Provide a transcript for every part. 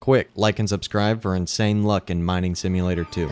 Quick, like and subscribe for insane luck in Mining Simulator 2.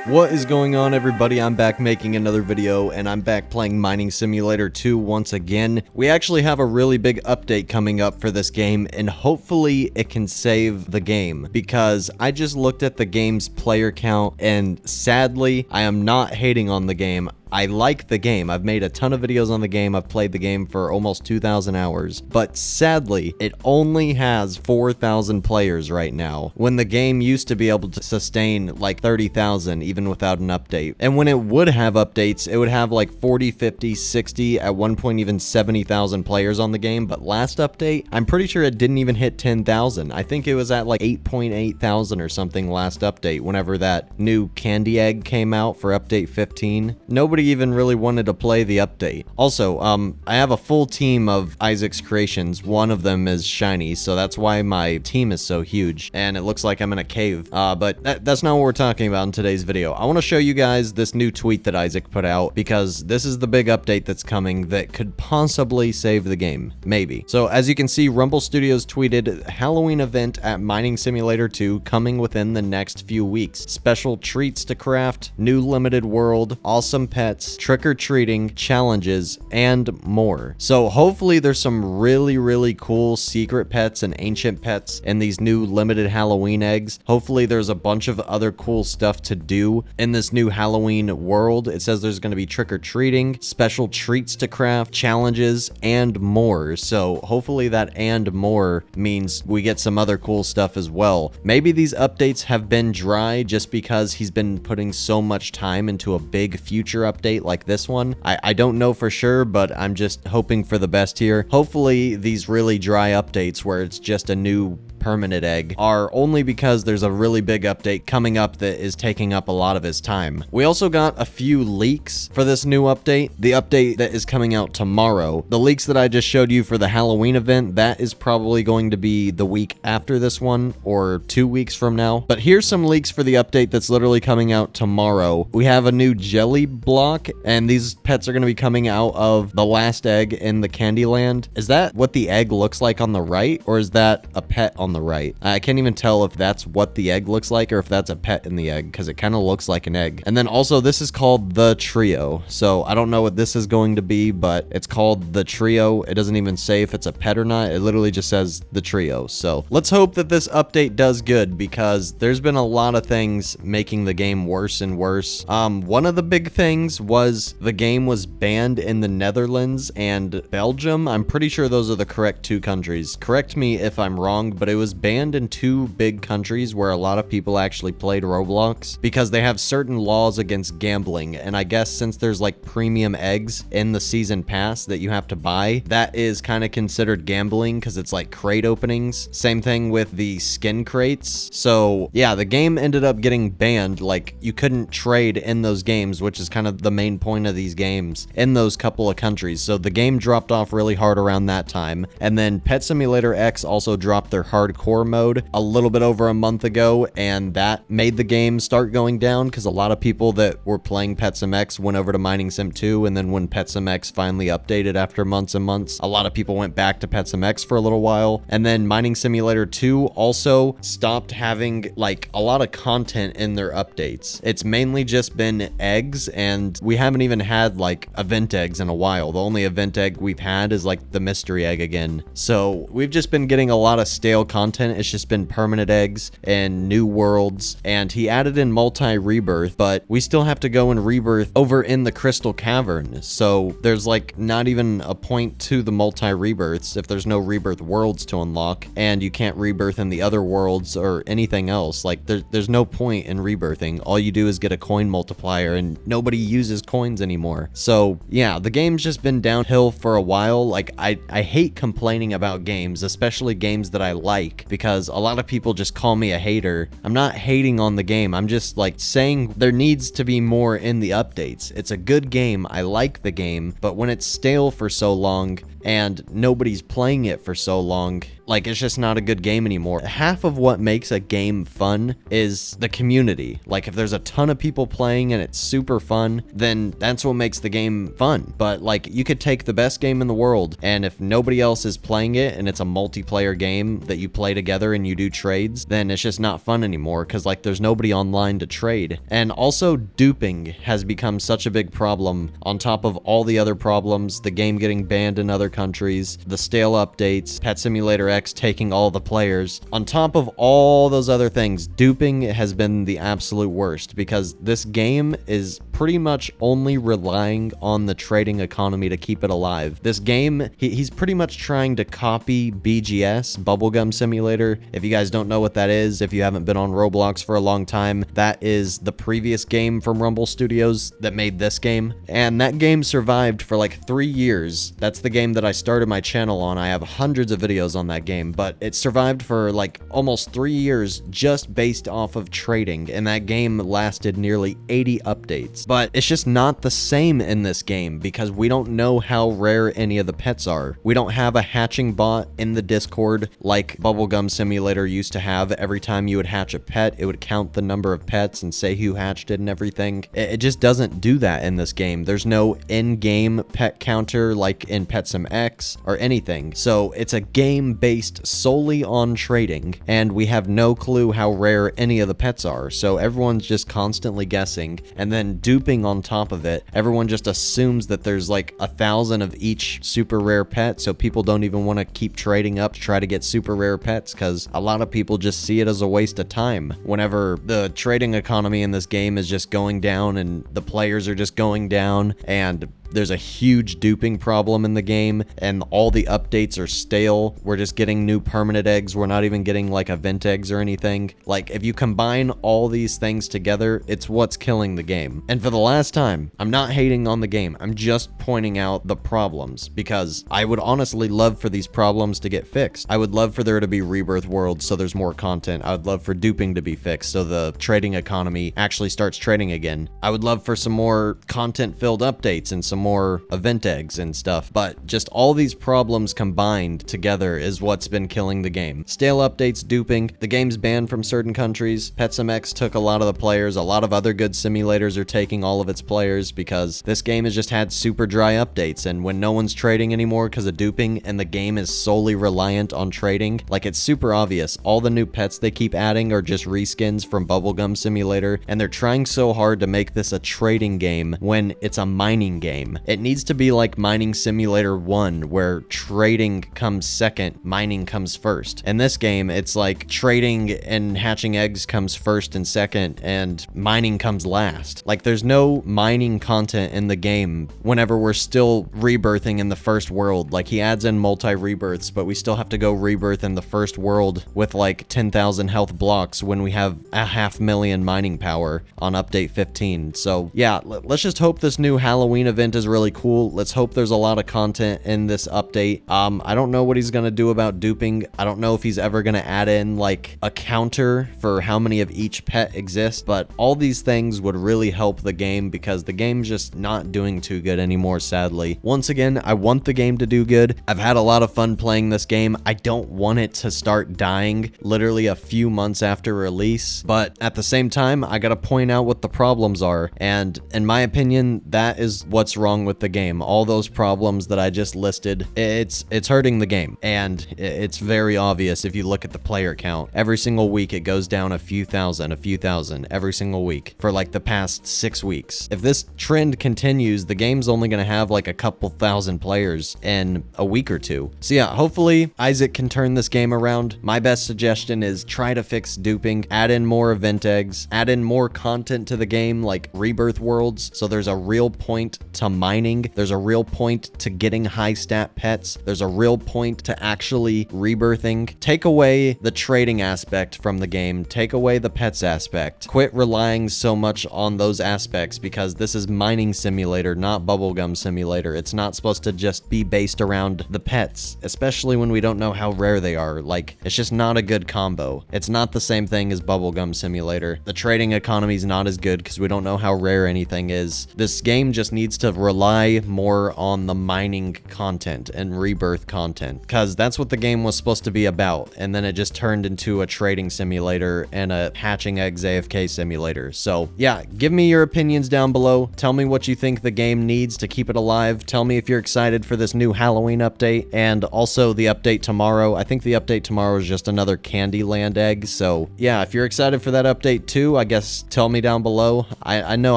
What is going on, everybody? I'm back making another video, and I'm back playing Mining Simulator 2 once again. We actually have a really big update coming up for this game, and hopefully it can save the game, because I just looked at the game's player count, and sadly, I am not hating on the game. I like the game. I've made a ton of videos on the game. I've played the game for almost 2,000 hours. But sadly, it only has 4,000 players right now, when the game used to be able to sustain like 30,000 even without an update. And when it would have updates, it would have like 40, 50, 60, at one point even 70,000 players on the game. But last update, I'm pretty sure it didn't even hit 10,000. I think it was at like 8.8 thousand or something last update, whenever that new candy egg came out for update 15. Nobody even really wanted to play the update. Also, I have a full team of Isaac's creations. One of them is shiny, so that's why my team is so huge, and it looks like I'm in a cave. But that's not what we're talking about in today's video. I want to show you guys this new tweet that Isaac put out, because this is the big update that's coming that could possibly save the game. Maybe. So as you can see, Rumble Studios tweeted, Halloween event at Mining Simulator 2 coming within the next few weeks. Special treats to craft, new limited world, awesome pets, trick-or-treating, challenges, and more. So hopefully there's some really cool secret pets and ancient pets in these new limited Halloween eggs. Hopefully there's a bunch of other cool stuff to do in this new Halloween world. It says there's going to be trick-or-treating, special treats to craft, challenges, and more. So hopefully that and more means we get some other cool stuff as well. Maybe these updates have been dry just because he's been putting so much time into a big future update like this one. I don't know for sure, but I'm just hoping for the best here. Hopefully these really dry updates where it's just a new permanent egg are only because there's a really big update coming up that is taking up a lot of his time. We also got a few leaks for this new update. The update that is coming out tomorrow. The leaks that I just showed you for the Halloween event, that is probably going to be the week after this one, or 2 weeks from now. But here's some leaks for the update that's literally coming out tomorrow. We have a new jelly block, and these pets are going to be coming out of the last egg in the Candyland. Is that what the egg looks like on the right, or is that a pet on the right? I can't even tell if that's what the egg looks like or if that's a pet in the egg, because it kind of looks like an egg. And then also, this is called the trio, so I don't know what this is going to be, but it's called the trio. It doesn't even say if it's a pet or not. It literally just says the trio. So let's hope that this update does good, because there's been a lot of things making the game worse and worse. One of the big things was the game was banned in the Netherlands and Belgium. I'm pretty sure those are the correct two countries. Correct me if I'm wrong, but it was banned in two big countries where a lot of people actually played Roblox, because they have certain laws against gambling. And I guess since there's like premium eggs in the season pass that you have to buy, that is kind of considered gambling, because it's like crate openings. Same thing with the skin crates. So yeah, the game ended up getting banned. Like, you couldn't trade in those games, which is kind of the main point of these games, in those couple of countries. So the game dropped off really hard around that time. And then Pet Simulator X also dropped their hardcore mode a little bit over a month ago, and that made the game start going down, because a lot of people that were playing Pet Sim X went over to Mining Sim 2, and then when Pet Sim X finally updated after months and months, a lot of people went back to Pet Sim X for a little while. And then Mining Simulator 2 also stopped having like a lot of content in their updates. It's mainly just been eggs, and we haven't even had like event eggs in a while. The only event egg we've had is like the mystery egg again. So we've just been getting a lot of stale content. It's just been permanent eggs and new worlds, and he added in multi-rebirth, but we still have to go and rebirth over in the Crystal Cavern. So there's like not even a point to the multi-rebirths if there's no rebirth worlds to unlock, and you can't rebirth in the other worlds or anything else. Like there's no point in rebirthing. All you do is get a coin multiplier, and nobody uses coins anymore. So yeah, the game's just been downhill for a while. Like I hate complaining about games, especially games that I like, because a lot of people just call me a hater. I'm not hating on the game. I'm just like saying there needs to be more in the updates. It's a good game. I like the game, but when it's stale for so long, and nobody's playing it for so long. Like, it's just not a good game anymore. Half of what makes a game fun is the community. Like, if there's a ton of people playing and it's super fun, then that's what makes the game fun. But like, you could take the best game in the world, and if nobody else is playing it and it's a multiplayer game that you play together and you do trades, then it's just not fun anymore, because like, there's nobody online to trade. And also, duping has become such a big problem on top of all the other problems, the game getting banned in other countries, the stale updates, Pet Simulator X taking all the players. On top of all those other things, duping has been the absolute worst, because this game is pretty much only relying on the trading economy to keep it alive. This game, he's pretty much trying to copy BGS, Bubblegum Simulator. If you guys don't know what that is, if you haven't been on Roblox for a long time, that is the previous game from Rumble Studios that made this game. And that game survived for like 3 years. That's the game that I started my channel on. I have hundreds of videos on that game, but it survived for like almost 3 years just based off of trading, and that game lasted nearly 80 updates. But it's just not the same in this game, because we don't know how rare any of the pets are. We don't have a hatching bot in the Discord like Bubblegum Simulator used to have. Every time you would hatch a pet, it would count the number of pets and say who hatched it and everything. It just doesn't do that in this game. There's no in-game pet counter like in Petsim X or anything. So it's a game based solely on trading, and we have no clue how rare any of the pets are. So everyone's just constantly guessing, and then duping on top of it. Everyone just assumes that there's like 1,000 of each super rare pet, so people don't even want to keep trading up to try to get super rare pets, because a lot of people just see it as a waste of time. Whenever the trading economy in this game is just going down and the players are just going down, and there's a huge duping problem in the game, and all the updates are stale. We're just getting new permanent eggs. We're not even getting like event eggs or anything. Like, if you combine all these things together, it's what's killing the game. And for the last time, I'm not hating on the game. I'm just pointing out the problems, because I would honestly love for these problems to get fixed. I would love for there to be rebirth worlds so there's more content. I would love for duping to be fixed so the trading economy actually starts trading again. I would love for some more content-filled updates and some more event eggs and stuff, but just all these problems combined together is what's been killing the game. Stale updates, duping, the game's banned from certain countries, Petsim X took a lot of the players, a lot of other good simulators are taking all of its players, because this game has just had super dry updates, and when no one's trading anymore because of duping, and the game is solely reliant on trading, like, it's super obvious. All the new pets they keep adding are just reskins from Bubblegum Simulator, and they're trying so hard to make this a trading game when it's a mining game. It needs to be like Mining Simulator 1, where trading comes second, mining comes first. In this game, it's like trading and hatching eggs comes first and second, and mining comes last. Like, there's no mining content in the game whenever we're still rebirthing in the first world. Like, he adds in multi-rebirths, but we still have to go rebirth in the first world with like 10,000 health blocks when we have 500,000 mining power on update 15. So yeah, let's just hope this new Halloween event is really cool. Let's hope there's a lot of content in this update. I don't know what he's gonna do about duping. I don't know if he's ever gonna add in like a counter for how many of each pet exists, but all these things would really help the game, because the game's just not doing too good anymore, sadly. Once again, I want the game to do good. I've had a lot of fun playing this game. I don't want it to start dying literally a few months after release, but at the same time, I gotta point out what the problems are, and in my opinion, that is what's wrong with the game. All those problems that I just listed, it's hurting the game, and it's very obvious if you look at the player count. Every single week it goes down a few thousand every single week for like the past 6 weeks. If this trend continues, the game's only gonna have like a couple thousand players in a week or two. So yeah, hopefully Isaac can turn this game around. My best suggestion is try to fix duping, add in more event eggs, add in more content to the game like rebirth worlds, so there's a real point to mining, there's a real point to getting high stat pets, there's a real point to actually rebirthing. Take away the trading aspect from the game, take away the pets aspect. Quit relying so much on those aspects, because this is Mining Simulator, not Bubblegum Simulator. It's not supposed to just be based around the pets, especially when we don't know how rare they are. Like, it's just not a good combo. It's not the same thing as Bubblegum Simulator. The trading economy is not as good because we don't know how rare anything is. This game just needs to rely more on the mining content and rebirth content, because that's what the game was supposed to be about, and then it just turned into a trading simulator and a hatching eggs AFK simulator. So yeah, give me your opinions down below. Tell me what you think the game needs to keep it alive. Tell me if you're excited for this new Halloween update, and also the update tomorrow. I think the update tomorrow is just another Candyland egg. So yeah, if you're excited for that update too, I guess tell me down below. I know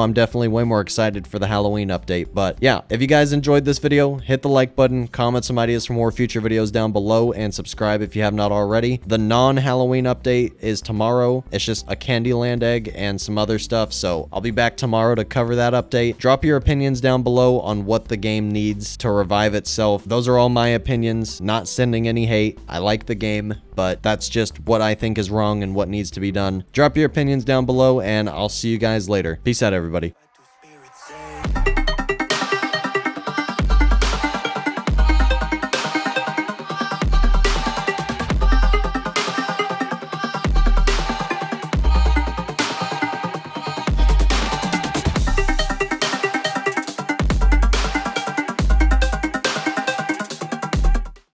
I'm definitely way more excited for the Halloween update. But yeah, if you guys enjoyed this video, hit the like button, comment some ideas for more future videos down below, and subscribe if you have not already. The non-Halloween update is tomorrow. It's just a Candyland egg and some other stuff. So I'll be back tomorrow to cover that update. Drop your opinions down below on what the game needs to revive itself. Those are all my opinions, not sending any hate. I like the game, but that's just what I think is wrong and what needs to be done. Drop your opinions down below, and I'll see you guys later. Peace out, everybody.